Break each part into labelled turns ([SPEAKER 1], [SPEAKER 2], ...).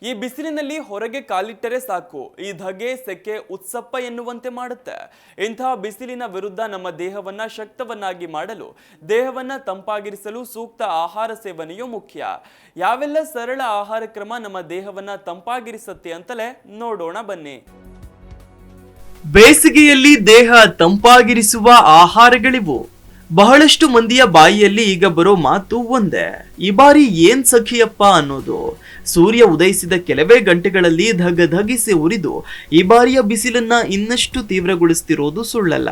[SPEAKER 1] ಈ ಬಿಸಿಲಿನಲ್ಲಿ ಹೊರಗೆ ಕಾಲಿಟ್ಟರೆ ಸಾಕು, ಈ ಧಗೆ ಸೆಕೆ ಉತ್ಸಪ್ಪ ಎನ್ನುವಂತೆ ಮಾಡುತ್ತೆ. ಇಂತಹ ಬಿಸಿಲಿನ ವಿರುದ್ಧ ನಮ್ಮ ದೇಹವನ್ನ ಶಕ್ತವನ್ನಾಗಿ ಮಾಡಲು, ದೇಹವನ್ನ ತಂಪಾಗಿರಿಸಲು ಸೂಕ್ತ ಆಹಾರ ಸೇವನೆಯು ಮುಖ್ಯ. ಯಾವೆಲ್ಲ ಸರಳ ಆಹಾರ ಕ್ರಮ ನಮ್ಮ ದೇಹವನ್ನ ತಂಪಾಗಿರಿಸುತ್ತೆ ಅಂತಲೇ ನೋಡೋಣ ಬನ್ನಿ.
[SPEAKER 2] ಬೇಸಿಗೆಯಲ್ಲಿ ದೇಹ ತಂಪಾಗಿರಿಸುವ ಆಹಾರಗಳಿವು. ಬಹಳಷ್ಟು ಮಂದಿಯ ಬಾಯಿಯಲ್ಲಿ ಈಗ ಬರೋ ಮಾತು ಒಂದೇ, ಈ ಬಾರಿ ಏನ್ ಸಖಿಯಪ್ಪ ಅನ್ನೋದು. ಸೂರ್ಯ ಉದಯಿಸಿದ ಕೆಲವೇ ಗಂಟೆಗಳಲ್ಲಿ ಧಗಿಸಿ ಉರಿದು ಈ ಬಾರಿಯ ಬಿಸಿಲನ್ನ ಇನ್ನಷ್ಟು ತೀವ್ರಗೊಳಿಸ್ತಿರೋದು ಸುಳ್ಳಲ್ಲ.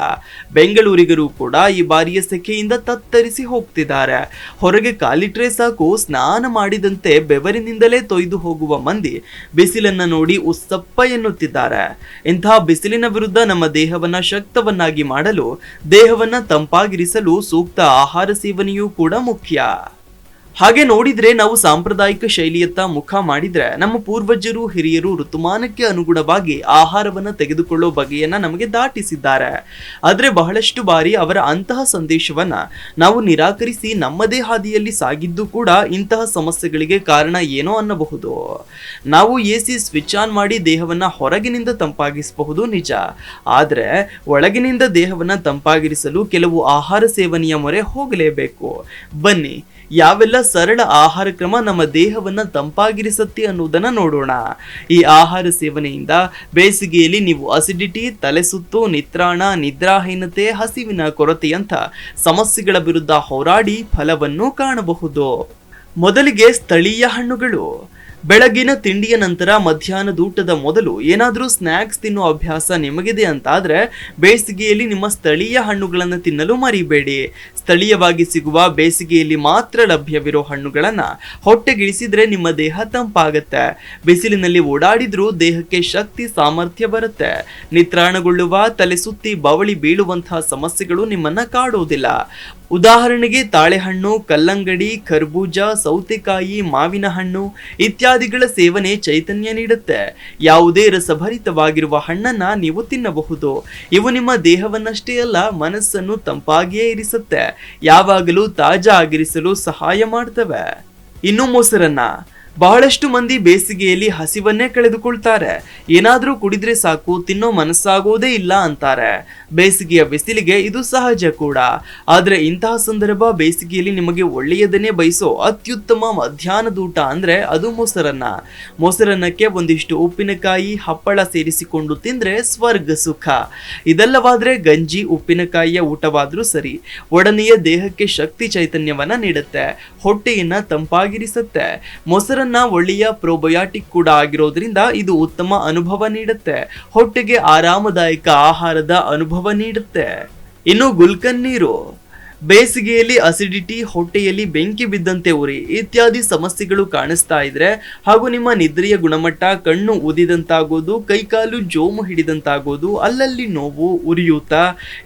[SPEAKER 2] ಬೆಂಗಳೂರಿಗರು ಕೂಡ ಈ ಬಾರಿಯ ಸೆಕೆಯಿಂದ ತತ್ತರಿಸಿ ಹೋಗ್ತಿದ್ದಾರೆ. ಹೊರಗೆ ಕಾಲಿಟ್ರೆ ಸಾಕು, ಸ್ನಾನ ಮಾಡಿದಂತೆ ಬೆವರಿನಿಂದಲೇ ತೊಯ್ದು ಹೋಗುವ ಮಂದಿ ಬಿಸಿಲನ್ನ ನೋಡಿ ಉಸ್ಸಪ್ಪ ಎನ್ನುತ್ತಿದ್ದಾರೆ. ಇಂತಹ ಬಿಸಿಲಿನ ವಿರುದ್ಧ ನಮ್ಮ ದೇಹವನ್ನ ಶಕ್ತವನ್ನಾಗಿ ಮಾಡಲು, ದೇಹವನ್ನ ತಂಪಾಗಿರಿಸಲು ಸೂಕ್ತ ಆಹಾರ ಸೇವನೆಯೂ ಕೂಡ ಮುಖ್ಯ. ಹಾಗೆ ನೋಡಿದ್ರೆ ನಾವು ಸಾಂಪ್ರದಾಯಿಕ ಶೈಲಿಯತ್ತ ಮುಖ ಮಾಡಿದ್ರೆ ನಮ್ಮ ಪೂರ್ವಜರು ಹಿರಿಯರು ಋತುಮಾನಕ್ಕೆ ಅನುಗುಣವಾಗಿ ಆಹಾರವನ್ನ ತೆಗೆದುಕೊಳ್ಳೋ ಬಗೆಯನ್ನ ನಮಗೆ ದಾಟಿಸಿದ್ದಾರೆ. ಆದ್ರೆ ಬಹಳಷ್ಟು ಬಾರಿ ಅವರ ಅಂತಹ ಸಂದೇಶವನ್ನ ನಾವು ನಿರಾಕರಿಸಿ ನಮ್ಮದೇ ಹಾದಿಯಲ್ಲಿ ಸಾಗಿದ್ದು ಕೂಡ ಇಂತಹ ಸಮಸ್ಯೆಗಳಿಗೆ ಕಾರಣ ಏನೋ ಅನ್ನಬಹುದು. ನಾವು ಎಸಿ ಸ್ವಿಚ್ ಆನ್ ಮಾಡಿ ದೇಹವನ್ನ ಹೊರಗಿನಿಂದ ತಂಪಾಗಿಸಬಹುದು ನಿಜ, ಆದ್ರೆ ಒಳಗಿನಿಂದ ದೇಹವನ್ನ ತಂಪಾಗಿರಿಸಲು ಕೆಲವು ಆಹಾರ ಸೇವನೆಯ ಮೊರೆ ಹೋಗಲೇಬೇಕು. ಬನ್ನಿ, ಯಾವೆಲ್ಲ ಸರಳ ಆಹಾರ ಕ್ರಮ ನಮ್ಮ ದೇಹವನ್ನ ತಂಪಾಗಿರಿಸುತ್ತೆ ಅನ್ನೋದನ್ನ ನೋಡೋಣ. ಈ ಆಹಾರ ಸೇವನೆಯಿಂದ ಬೇಸಿಗೆಯಲ್ಲಿ ನೀವು ಅಸಿಡಿಟಿ, ತಲೆಸುತ್ತು, ನಿತ್ರಾಣ, ನಿದ್ರಾಹೀನತೆ, ಹಸಿವಿನ ಕೊರತೆಯಂಥ ಸಮಸ್ಯೆಗಳ ವಿರುದ್ಧ ಹೋರಾಡಿ ಫಲವನ್ನು ಕಾಣಬಹುದು. ಮೊದಲಿಗೆ ಸ್ಥಳೀಯ ಹಣ್ಣುಗಳು. ಬೆಳಗಿನ ತಿಂಡಿಯ ನಂತರ ಮಧ್ಯಾಹ್ನದೂಟದ ಮೊದಲು ಏನಾದರೂ ಸ್ನ್ಯಾಕ್ಸ್ ತಿನ್ನೋ ಅಭ್ಯಾಸ ನಿಮಗಿದೆ ಅಂತಾದ್ರೆ ಬೇಸಿಗೆಯಲ್ಲಿ ನಿಮ್ಮ ಸ್ಥಳೀಯ ಹಣ್ಣುಗಳನ್ನು ತಿನ್ನಲು ಮರಿಬೇಡಿ. ಸ್ಥಳೀಯವಾಗಿ ಸಿಗುವ, ಬೇಸಿಗೆಯಲ್ಲಿ ಮಾತ್ರ ಲಭ್ಯವಿರೋ ಹಣ್ಣುಗಳನ್ನ ಹೊಟ್ಟೆಗಿಳಿಸಿದ್ರೆ ನಿಮ್ಮ ದೇಹ ತಂಪಾಗತ್ತೆ. ಬಿಸಿಲಿನಲ್ಲಿ ಓಡಾಡಿದ್ರೂ ದೇಹಕ್ಕೆ ಶಕ್ತಿ, ಸಾಮರ್ಥ್ಯ ಬರುತ್ತೆ. ನಿತ್ರಾಣಗೊಳ್ಳುವ, ತಲೆ ಸುತ್ತಿ ಬವಳಿ ಬೀಳುವಂತಹ ಸಮಸ್ಯೆಗಳು ನಿಮ್ಮನ್ನ ಕಾಡೋದಿಲ್ಲ. ಉದಾಹರಣೆಗೆ ತಾಳೆಹಣ್ಣು, ಕಲ್ಲಂಗಡಿ, ಖರ್ಬೂಜ, ಸೌತೆಕಾಯಿ, ಮಾವಿನ ಹಣ್ಣು ಇತ್ಯಾದಿಗಳ ಸೇವನೆ ಚೈತನ್ಯ ನೀಡುತ್ತೆ. ಯಾವುದೇ ರಸಭರಿತವಾಗಿರುವ ಹಣ್ಣನ್ನ ನೀವು ತಿನ್ನಬಹುದು. ಇವು ನಿಮ್ಮ ದೇಹವನ್ನಷ್ಟೇ ಅಲ್ಲ, ಮನಸ್ಸನ್ನು ತಂಪಾಗಿಯೇ ಇರಿಸುತ್ತೆ. ಯಾವಾಗಲೂ ತಾಜಾ ಆಗಿರಿಸಲು ಸಹಾಯ ಮಾಡ್ತವೆ. ಇನ್ನು ಮೊಸರನ್ನ. ಬಹಳಷ್ಟು ಮಂದಿ ಬೇಸಿಗೆಯಲ್ಲಿ ಹಸಿವನ್ನೇ ಕಳೆದುಕೊಳ್ತಾರೆ. ಏನಾದ್ರೂ ಕುಡಿದ್ರೆ ಸಾಕು, ತಿನ್ನೋ ಮನಸ್ಸಾಗೋದೇ ಇಲ್ಲ ಅಂತಾರೆ. ಬೇಸಿಗೆಯ ಬಿಸಿಲಿಗೆ ಇದು ಸಹಜ ಕೂಡ. ಆದ್ರೆ ಇಂತಹ ಸಂದರ್ಭ, ಬೇಸಿಗೆಯಲ್ಲಿ ನಿಮಗೆ ಒಳ್ಳೆಯದನ್ನೇ ಬಯಸೋ ಅತ್ಯುತ್ತಮ ಮಧ್ಯಾಹ್ನದೂಟ ಅಂದ್ರೆ ಅದು ಮೊಸರನ್ನ. ಮೊಸರನ್ನಕ್ಕೆ ಒಂದಿಷ್ಟು ಉಪ್ಪಿನಕಾಯಿ, ಹಪ್ಪಳ ಸೇರಿಸಿಕೊಂಡು ತಿಂದ್ರೆ ಸ್ವರ್ಗ ಸುಖ. ಇದಲ್ಲವಾದ್ರೆ ಗಂಜಿ, ಉಪ್ಪಿನಕಾಯಿಯ ಊಟವಾದ್ರೂ ಸರಿ. ಒಡನೆಯ ದೇಹಕ್ಕೆ ಶಕ್ತಿ, ಚೈತನ್ಯವನ್ನ ನೀಡುತ್ತೆ, ಹೊಟ್ಟೆಯನ್ನ ತಂಪಾಗಿರಿಸುತ್ತೆ. ಮೊಸರನ್ನ ಒಳ್ಳೆಯ ಪ್ರೋಬಯಾಟಿಕ್ ಕೂಡ ಆಗಿರೋದ್ರಿಂದ ಇದು ಉತ್ತಮ ಅನುಭವ ನೀಡುತ್ತೆ. ಹೊಟ್ಟೆಗೆ ಆರಾಮದಾಯಕ ಆಹಾರದ ಅನುಭವ ನೀಡುತ್ತೆ. ಇನ್ನು ಗುಲ್ಕನ್ ನೀರು. ಬೇಸಿಗೆಯಲ್ಲಿ ಅಸಿಡಿಟಿ, ಹೊಟ್ಟೆಯಲ್ಲಿ ಬೆಂಕಿ ಬಿದ್ದಂತೆ ಉರಿ ಇತ್ಯಾದಿ ಸಮಸ್ಯೆಗಳು ಕಾಣಿಸ್ತಾ ಇದ್ರೆ, ಹಾಗೂ ನಿಮ್ಮ ನಿದ್ರೆಯ ಗುಣಮಟ್ಟ, ಕಣ್ಣು ಉದಿದಂತಾಗೋದು, ಕೈಕಾಲು ಜೋಮು ಹಿಡಿದಂತಾಗೋದು, ಅಲ್ಲಲ್ಲಿ ನೋವು, ಉರಿಯೂತ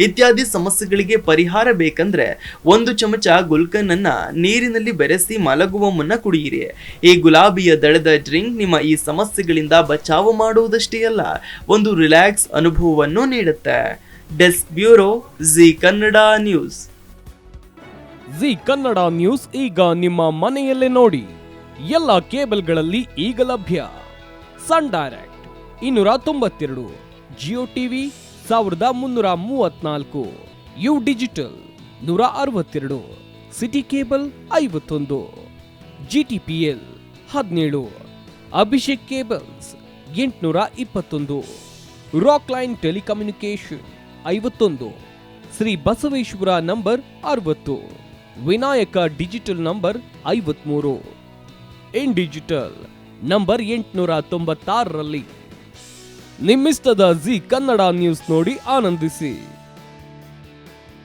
[SPEAKER 2] ಇತ್ಯಾದಿ ಸಮಸ್ಯೆಗಳಿಗೆ ಪರಿಹಾರ ಬೇಕಂದ್ರೆ 1 ಚಮಚ ಗುಲ್ಕನ್ ಅನ್ನ ನೀರಿನಲ್ಲಿ ಬೆರೆಸಿ ಮಲಗುವ ಮುನ್ನ ಕುಡಿಯಿರಿ. ಈ ಗುಲಾಬಿಯ ದಳದ ಡ್ರಿಂಕ್ ನಿಮ್ಮ ಈ ಸಮಸ್ಯೆಗಳಿಂದ ಬಚಾವು ಮಾಡುವುದಷ್ಟೇ ಅಲ್ಲ, ಒಂದು ರಿಲ್ಯಾಕ್ಸ್ ಅನುಭವವನ್ನು ನೀಡುತ್ತೆ. Desk bureau, Zee Kannada news.
[SPEAKER 3] Zee Kannada news ಈಗ ನಿಮ್ಮ ಮನೆಯಲ್ಲೇ ನೋಡಿ. ಎಲ್ಲ ಕೇಬಲ್ಗಳಲ್ಲಿ ಈಗ ಲಭ್ಯ. Sun Direct 292, Jio TV 1334, U digital 162, city cable 51, GTPL 17, Abhishek cables 821, Rockline telecommunication 51, Shri Basaveshwara number 60, Vinayaka digital number 53, in digital number 896ರಲ್ಲಿ. ನಿಮ್ಮಿಸ್ತದ ಜಿ ಕನ್ನಡ ನ್ಯೂಸ್ ನೋಡಿ ಆನಂದಿಸಿ.